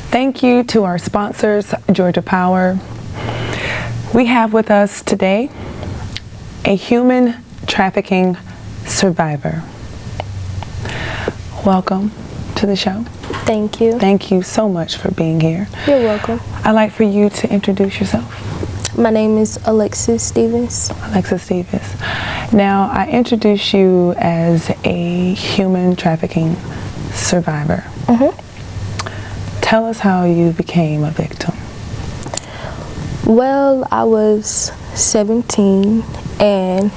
Thank you to our sponsors, Georgia Power. We have with us today a human trafficking survivor. Welcome to the show. Thank you. Thank you so much for being here. You're welcome. I'd like for you to introduce yourself. My name is Alexis Stevens. Alexis Stevens. Now, I introduce you as a human trafficking survivor. Tell us how you became a victim. Well, I was 17 and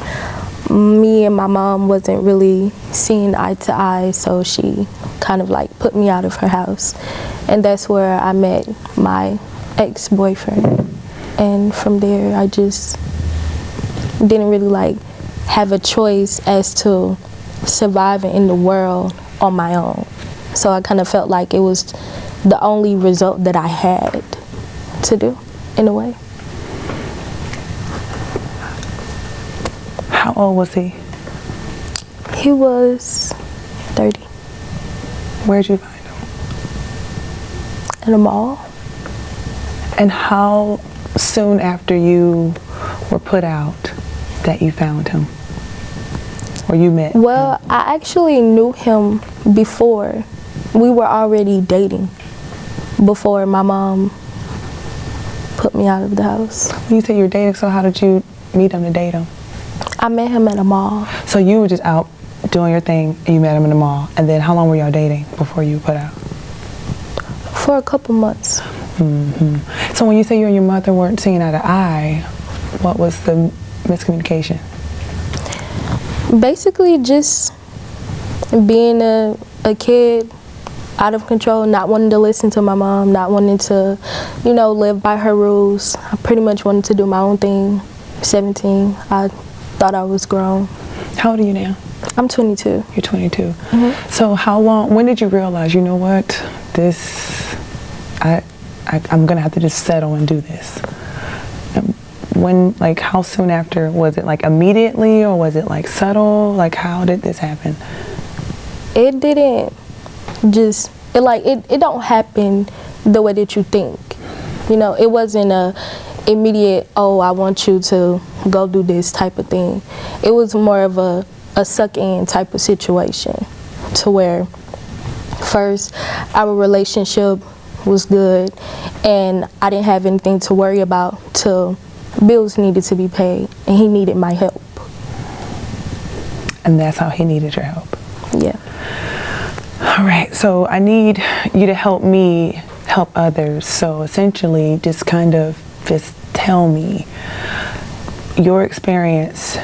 me and my mom wasn't really seeing eye to eye, so she kind of like put me out of her house. And that's where I met my ex-boyfriend. And from there, I just didn't really like have a choice as to surviving in the world on my own. So I kind of felt like it was the only result that I had to do, in a way. How old was he? He was 30. Where'd you find him? In a mall. And how soon after you were put out that you found him? Or you met Well, him? I actually knew him before. We were already dating before my mom put me out of the house. You said you were dating, so how did you meet him to date him? I met him at a mall. So you were just out doing your thing and you met him in the mall. And then how long were y'all dating before you were put out? For a couple months. So when you say you and your mother weren't seeing eye to eye, what was the miscommunication? Basically just being a kid, out of control, not wanting to listen to my mom, not wanting to, you know, live by her rules. I pretty much wanted to do my own thing. 17, I thought I was grown. How old are you now? I'm 22. You're 22. So how long, when did you realize, you know what, I'm gonna have to just settle and do this? When, like, how soon after? Was it like immediately or was it like subtle? Like, how did this happen? It didn't just, it don't happen the way that you think. You know, it wasn't a immediate, oh, I want you to go do this type of thing. It was more of a suck in type of situation, to where first our relationship was good and I didn't have anything to worry about till bills needed to be paid and he needed my help. And that's how he needed your help. Yeah. All right, so I need you to help me help others. So essentially just tell me your experience,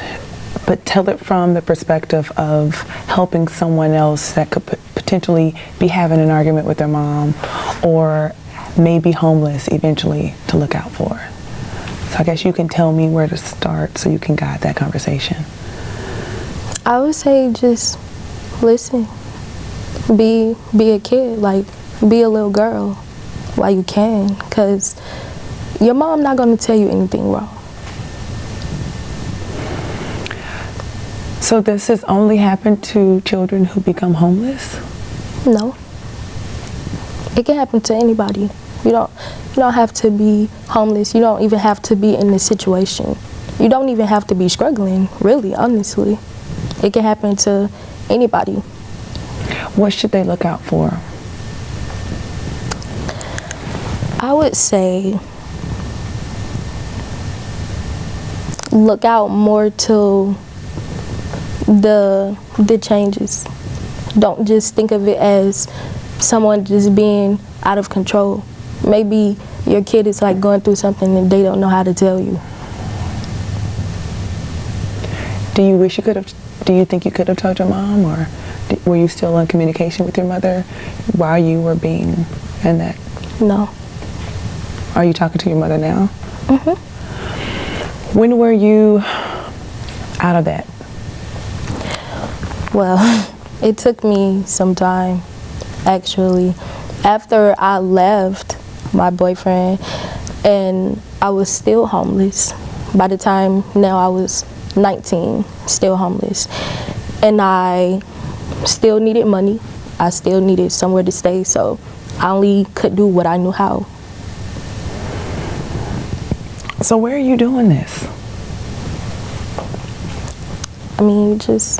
but tell it from the perspective of helping someone else that could potentially be having an argument with their mom or may be homeless eventually to look out for. So I guess you can tell me where to start so you can guide that conversation. I would say just listen. Be a kid, like be a little girl while you can, because your mom not going to tell you anything wrong. So does this only happen to children who become homeless? No. It can happen to anybody. You don't have to be homeless. You don't even have to be in this situation. You don't even have to be struggling, really, honestly. It can happen to anybody. What should they look out for? I would say look out more to the changes. Don't just think of it as someone just being out of control. Maybe your kid is like going through something and they don't know how to tell you. Do you think you could have told your mom, or were you still in communication with your mother while you were being in that? No. Are you talking to your mother now? When were you out of that? Well, it took me some time, actually. After I left my boyfriend and I was still homeless. By the time now I was 19, still homeless. And I still needed money. I still needed somewhere to stay, so I only could do what I knew how. So where are you doing this? I mean, just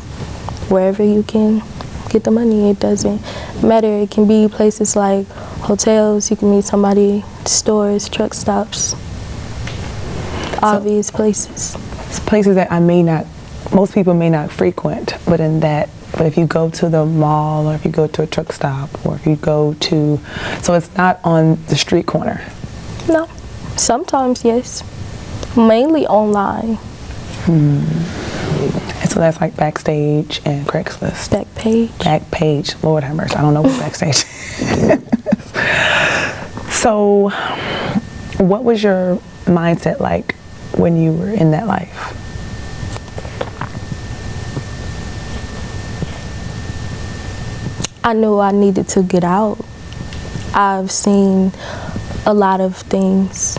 wherever you can get the money. It doesn't matter. It can be places like hotels. You can meet somebody, stores, truck stops, obvious places. It's places that most people may not frequent, but if you go to the mall, or if you go to a truck stop, or if you go to, so it's not on the street corner. No, sometimes yes, mainly online. And so that's like Backstage and Craigslist. Backpage. Lord have mercy. I don't know what Backstage is. So what was your mindset like when you were in that life? I knew I needed to get out. I've seen a lot of things.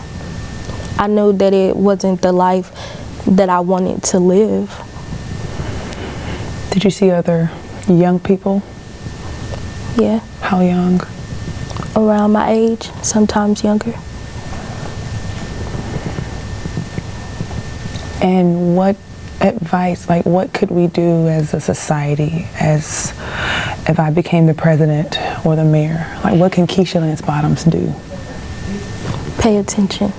I knew that it wasn't the life that I wanted to live. Did you see other young people? Yeah. How young? Around my age, sometimes younger. And what advice, like what could we do as a society, as if I became the president or the mayor, like what can Keisha Lance Bottoms do? Pay attention.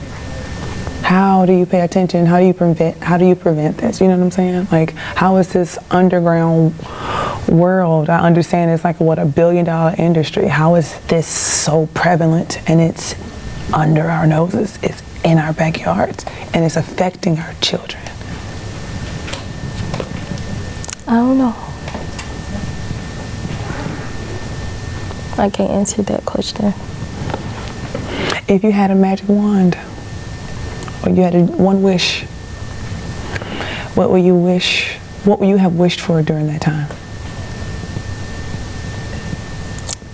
How do you pay attention? How do you prevent this? You know what I'm saying? Like, how is this underground world? I understand it's like, what, $1 billion industry. How is this so prevalent and it's under our noses? It's in our backyards and it's affecting our children. I don't know. I can't answer that question. If you had a magic wand, or you had one wish, what would you have wished for during that time?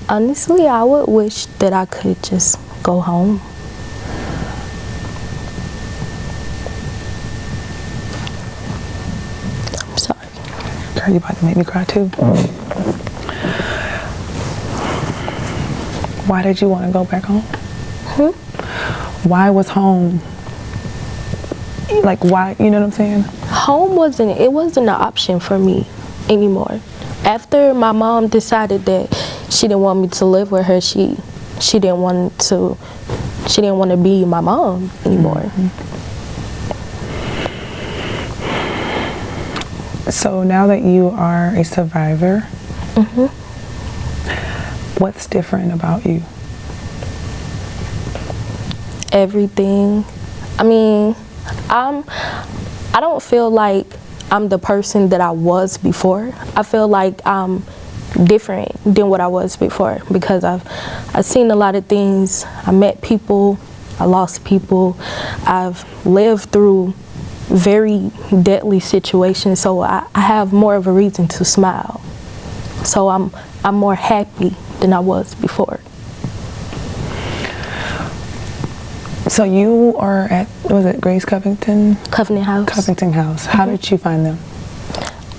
Honestly, I would wish that I could just go home. I'm sorry. Girl, you about to make me cry too. Why did you want to go back home? Why was home? Like, why, you know what I'm saying? Home wasn't an option for me anymore. After my mom decided that she didn't want me to live with her, she didn't want to be my mom anymore. So now that you are a survivor, what's different about you? Everything. I mean, I don't feel like I'm the person that I was before. I feel like I'm different than what I was before because I've seen a lot of things. I met people, I lost people. I've lived through very deadly situations, so I have more of a reason to smile. So I'm more happy than I was before. So you are at, was it Grace Covington? Covenant House. Covington House. How did you find them?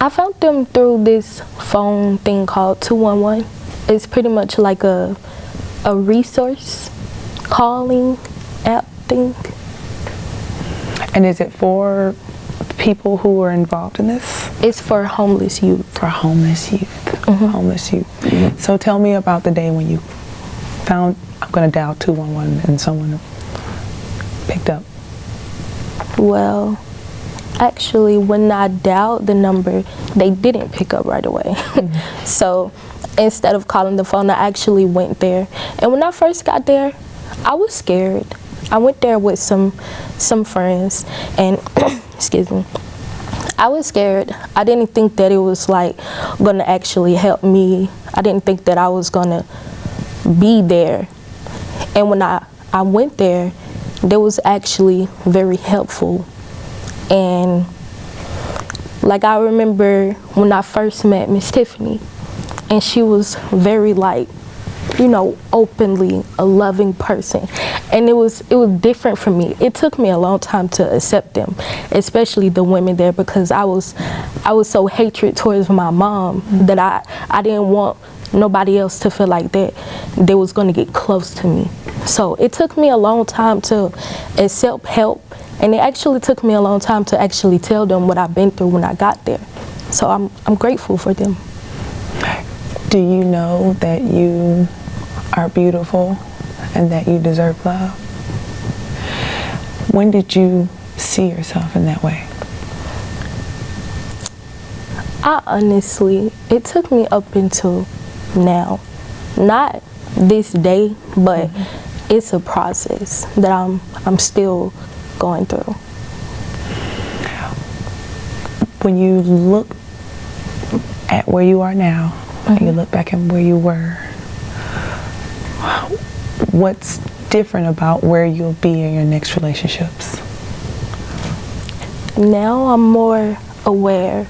I found them through this phone thing called 211. It's pretty much like a resource calling app thing. And is it for people who are involved in this? It's for homeless youth. For homeless youth. Homeless youth. So tell me about the day when you found, I'm going to dial 211 and someone picked up. Well, actually, when I dialed the number, they didn't pick up right away. So instead of calling the phone, I actually went there. And when I first got there, I was scared. I went there with some friends, and excuse me, I was scared. I didn't think that it was like gonna actually help me. I didn't think that I was gonna be there. And when I went there, they was actually very helpful. And like, I remember when I first met Miss Tiffany, and she was very, like, you know, openly a loving person, and it was different for me. It took me a long time to accept them, especially the women there, because I was so hatred towards my mom that I didn't want nobody else to feel like that they was going to get close to me. So it took me a long time to accept help, and it actually took me a long time to actually tell them what I've been through when I got there. So I'm grateful for them. Do you know that you are beautiful and that you deserve love? When did you see yourself in that way? It took me up until now. Not this day, but it's a process that I'm still going through. When you look at where you are now, and you look back at where you were, what's different about where you'll be in your next relationships? Now I'm more aware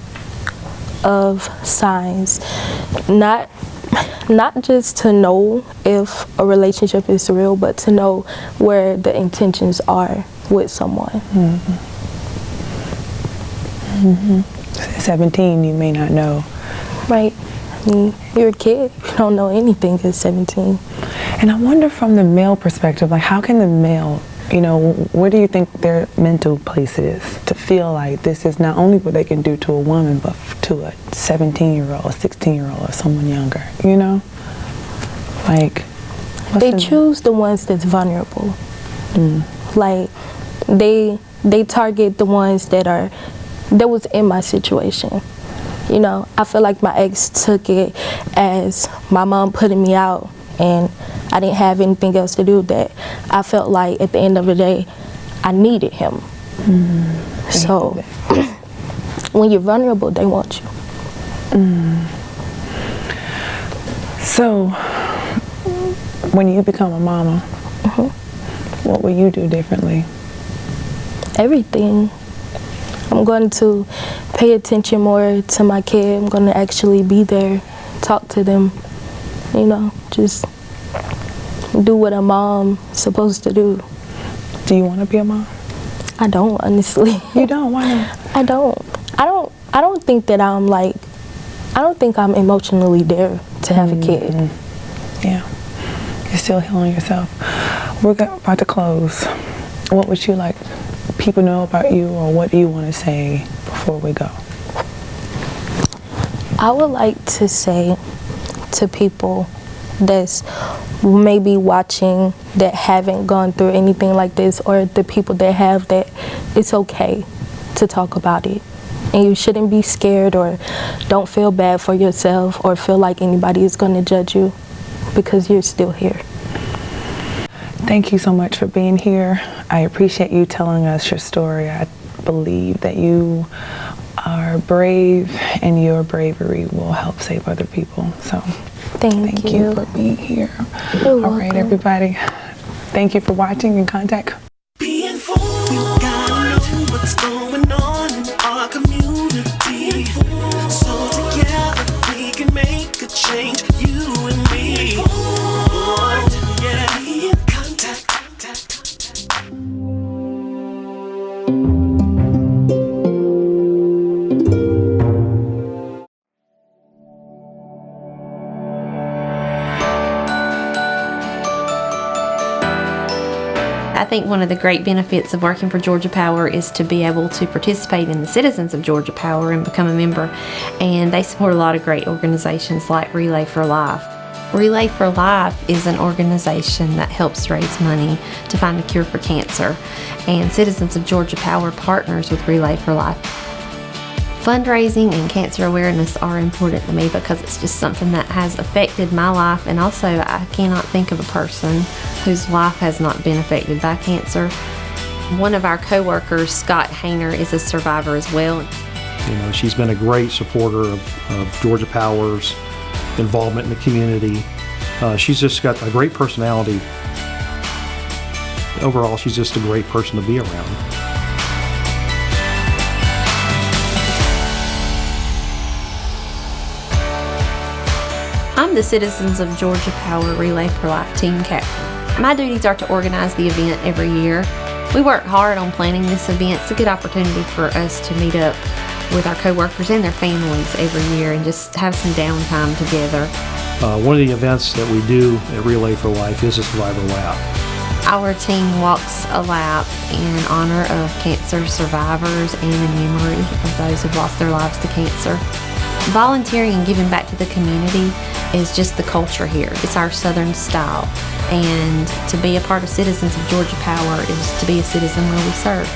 of signs, not just to know if a relationship is real, but to know where the intentions are with someone. 17, you may not know. Right. I mean, you're a kid. You don't know anything at 17. And I wonder from the male perspective, like how can the male, where do you think their mental place is to feel like this is not only what they can do to a woman, but to a 17-year-old, a 16-year-old, or someone younger, Like, they choose the ones that's vulnerable. Like, they target the ones that was in my situation. I feel like my ex took it as my mom putting me out and I didn't have anything else to do, that I felt like at the end of the day, I needed him. So when you're vulnerable, they want you. So when you become a mama, what will you do differently? Everything. I'm going to pay attention more to my kid. I'm going to actually be there, talk to them, just do what a mom's supposed to do. Do you want to be a mom? I don't, honestly. You don't? Why not? I don't think that I don't think I'm emotionally there to have a kid. Yeah. You're still healing yourself. We're about to close. What would you like people know about you, or what do you want to say before we go? I would like to say to people that's maybe watching that haven't gone through anything like this, or the people that have, that it's okay to talk about it. And you shouldn't be scared, or don't feel bad for yourself, or feel like anybody is going to judge you, because you're still here. Thank you so much for being here. I appreciate you telling us your story. I believe that you are brave, and your bravery will help save other people. So thank you for being here. You're All right, welcome. everybody. Thank you for watching, and contact. Be informed. We gotta know what's going on in our community. So together we can make a change, you and me. Yeah, be in contact. I think one of the great benefits of working for Georgia Power is to be able to participate in the Citizens of Georgia Power and become a member. And they support a lot of great organizations like Relay for Life. Relay for Life is an organization that helps raise money to find a cure for cancer. And Citizens of Georgia Power partners with Relay for Life. Fundraising and cancer awareness are important to me because it's just something that has affected my life, and also I cannot think of a person whose life has not been affected by cancer. One of our co-workers, Scott Hayner, is a survivor as well. She's been a great supporter of Georgia Power's involvement in the community. She's just got a great personality. Overall, she's just a great person to be around. I'm the Citizens of Georgia Power Relay for Life team captain. My duties are to organize the event every year. We work hard on planning this event. It's a good opportunity for us to meet up with our coworkers and their families every year and just have some downtime together. One of the events that we do at Relay for Life is a survivor lap. Our team walks a lap in honor of cancer survivors and in memory of those who've lost their lives to cancer. Volunteering and giving back to the community is just the culture here. It's our Southern style. And to be a part of Citizens of Georgia Power is to be a citizen where we serve.